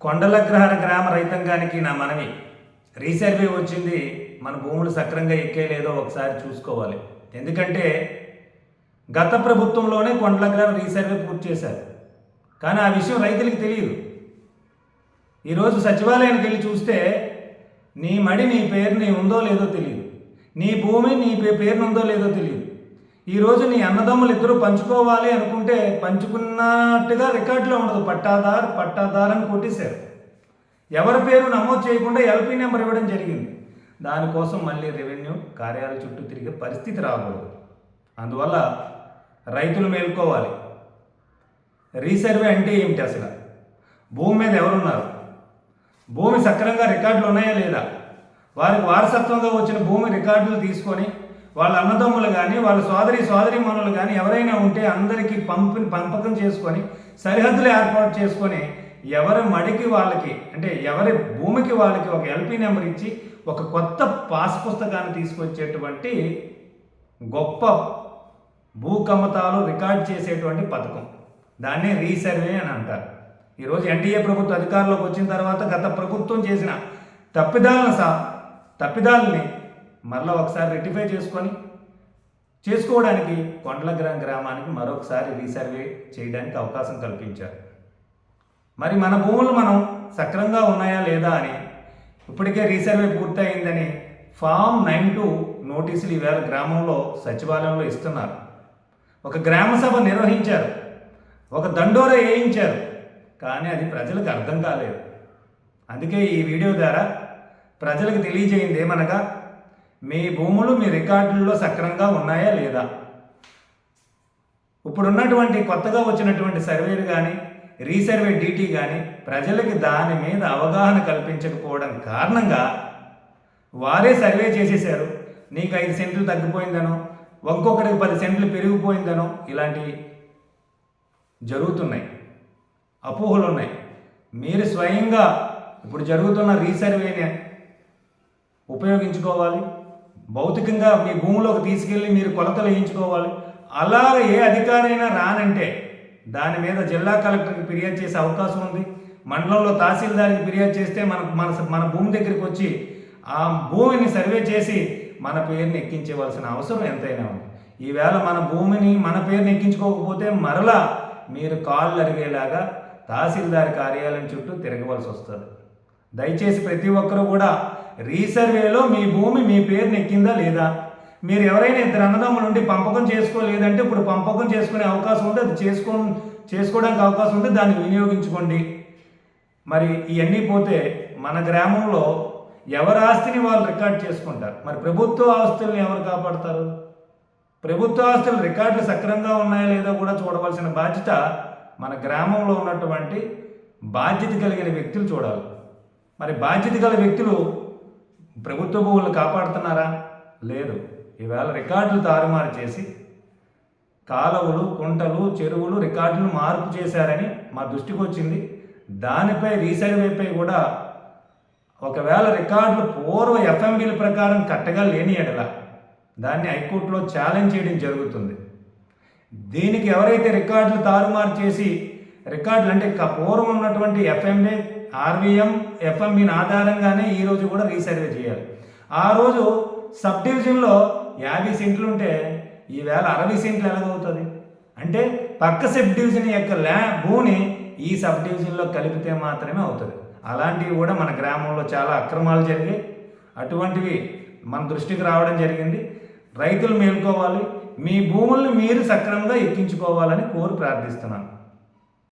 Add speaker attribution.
Speaker 1: కొండలగ్రహార గ్రామ రైతాంగానికి నా మనవి. రీసర్వే వచ్చింది, మన భూములు సక్రంగా ఎక్కేలేదో ఒకసారి చూసుకోవాలి. ఎందుకంటే గత ప్రభుత్వంలోనే కొండలగ్రహార రీసర్వే పూర్తి చేశారు, కానీ ఆ విషయం రైతులకు తెలియదు. ఈరోజు సచివాలయానికి వెళ్ళి చూస్తే నీ మడి నీ పేరుని ఉందో లేదో తెలియదు, నీ భూమి నీ పేరుని ఉందో లేదో తెలియదు. ఈరోజు నీ అన్నదమ్ములు ఇద్దరు పంచుకోవాలి అనుకుంటే పంచుకున్నట్టుగా రికార్డులో ఉండదు. పట్టాదార్ అని కొట్టేశారు. ఎవరి పేరు నమోదు చేయకుండా ఎల్పీ నెంబర్ ఇవ్వడం జరిగింది. దానికోసం మళ్ళీ రెవెన్యూ కార్యాలయ చుట్టూ తిరిగే పరిస్థితి రాకూడదు. అందువల్ల రైతులు మేల్కోవాలి. రీసర్వే అంటే ఏమిటి? అసలు భూమి మీద ఎవరున్నారు? భూమి సక్రమంగా రికార్డులు ఉన్నాయా లేదా? వారికి వారసత్వంగా వచ్చిన భూమి రికార్డులు తీసుకొని వాళ్ళ అన్నదమ్ములు కానీ వాళ్ళ సోదరీమణులు కానీ ఎవరైనా ఉంటే అందరికీ పంపకం చేసుకొని సరిహద్దులు ఏర్పాటు చేసుకొని ఎవరి మడికి వాళ్ళకి, అంటే ఎవరి భూమికి వాళ్ళకి ఒక ఎల్పీ నెంబర్ ఇచ్చి ఒక కొత్త పాస్ పుస్తకాన్ని తీసుకొచ్చేటువంటి గొప్ప భూకమ్మతాలు రికార్డ్ చేసేటువంటి పథకం, దాన్నే రీసర్వే అని అంటారు. ఈరోజు ఎన్డీఏ ప్రభుత్వం అధికారంలోకి వచ్చిన తర్వాత గత ప్రభుత్వం చేసిన తప్పిదాలని మరలా ఒకసారి రెక్టిఫై చేసుకోవడానికి కొండలగ్రహం గ్రామానికి మరొకసారి రీసర్వే చేయడానికి అవకాశం కల్పించారు. మరి మన భూములు మనం సక్రంగా ఉన్నాయా లేదా అని ఇప్పటికే రీసర్వే పూర్తయిందని ఫామ్ 9(2) నోటీసులు ఈవేళ గ్రామంలో సచివాలయంలో ఇస్తున్నారు. ఒక గ్రామ సభ నిర్వహించారు, ఒక దండోర వేయించారు, కానీ అది ప్రజలకు అర్థం కాలేదు. అందుకే ఈ వీడియో ద్వారా ప్రజలకు తెలియజేయింది ఏమనగా, మీ భూములు మీ రికార్డుల్లో సక్రంగా ఉన్నాయా లేదా? ఇప్పుడున్నటువంటి కొత్తగా వచ్చినటువంటి సర్వేలు కానీ రీసర్వే డీటీ కానీ ప్రజలకి దాని మీద అవగాహన కల్పించకపోవడం కారణంగా వారే సర్వే చేసేశారు. నీకు 5 సెంట్లు తగ్గిపోయిందనో, ఇంకొకటికి 10 సెంట్లు పెరిగిపోయిందనో ఇలాంటివి జరుగుతున్నాయి, అపోహలు ఉన్నాయి. మీరు స్వయంగా ఇప్పుడు జరుగుతున్న రీసర్వేని ఉపయోగించుకోవాలి. భౌతికంగా మీ భూమిలోకి తీసుకెళ్ళి మీరు కొలతలు వేయించుకోవాలి. అలాగే ఏ అధికారైనా రానంటే దాని మీద జిల్లా కలెక్టర్కి ఫిర్యాదు చేసే అవకాశం ఉంది. మండలంలో తహసీల్దార్కి ఫిర్యాదు చేస్తే మన భూమి దగ్గరికి వచ్చి ఆ భూమిని సర్వే చేసి మన పేరుని ఎక్కించవలసిన అవసరం ఎంతైనా ఉంది. ఈవేళ మన భూమిని మన పేరుని ఎక్కించుకోకపోతే మరలా మీరు కాళ్ళు అరిగేలాగా తహసీల్దార్ కార్యాలయం చుట్టూ తిరగవలసి వస్తుంది. దయచేసి ప్రతి ఒక్కరూ కూడా రీసర్వేలో మీ భూమి మీ పేరుని ఎక్కిందా లేదా, మీరు ఎవరైనా ఇద్దరు అన్నదమ్ములు ఉండి పంపకం చేసుకోలేదంటే ఇప్పుడు పంపకం చేసుకునే అవకాశం ఉంది, అది చేసుకోవడానికి అవకాశం ఉంది, దాన్ని వినియోగించుకోండి. మరి ఇవన్నీ పోతే మన గ్రామంలో ఎవరి ఆస్తిని వాళ్ళు రికార్డ్ చేసుకుంటారు. మరి ప్రభుత్వ ఆస్తుల్ని ఎవరు కాపాడతారు? ప్రభుత్వ ఆస్తుల రికార్డులు సక్రమంగా ఉన్నాయా లేదా కూడా చూడవలసిన బాధ్యత మన గ్రామంలో ఉన్నటువంటి బాధ్యత కలిగిన వ్యక్తులు చూడాలి. మరి బాధ్యత గల వ్యక్తులు ప్రభుత్వ భూములను కాపాడుతున్నారా? లేదు. ఈవేళ రికార్డులు తారుమారు చేసి కాలువలు, కుంటలు, చెరువులు రికార్డులు మార్పు చేశారని మా దృష్టికి వచ్చింది. దానిపై రీసర్వేపై కూడా ఒకవేళ రికార్డులు పూర్వ ఎఫ్ఎంబీల ప్రకారం కట్టగా లేని ఎడల దాన్ని హైకోర్టులో ఛాలెంజ్ చేయడం జరుగుతుంది. దీనికి ఎవరైతే రికార్డులు తారుమారు చేసి రికార్డులు అంటే పూర్వం ఉన్నటువంటి ఎఫ్ఎంబీ, ఆర్వీఎం, ఎఫ్ఎంబీని ఆధారంగానే ఈరోజు కూడా రీసర్వే చేయాలి. ఆ రోజు సబ్ డివిజన్లో 50 సెంట్లు ఉంటే ఈవేళ 60 సెంట్లు ఎలాగవుతుంది? అంటే పక్క సబ్ డివిజన్ యొక్క భూమిని ఈ సబ్ డివిజన్లో కలిపితే మాత్రమే అవుతుంది. అలాంటివి కూడా మన గ్రామంలో చాలా అక్రమాలు జరిగాయి. అటువంటివి మన దృష్టికి రావడం జరిగింది. రైతులు మేల్కోవాలి, మీ భూములను మీరు సక్రమంగా ఎక్కించుకోవాలని కోరి ప్రార్థిస్తున్నాను.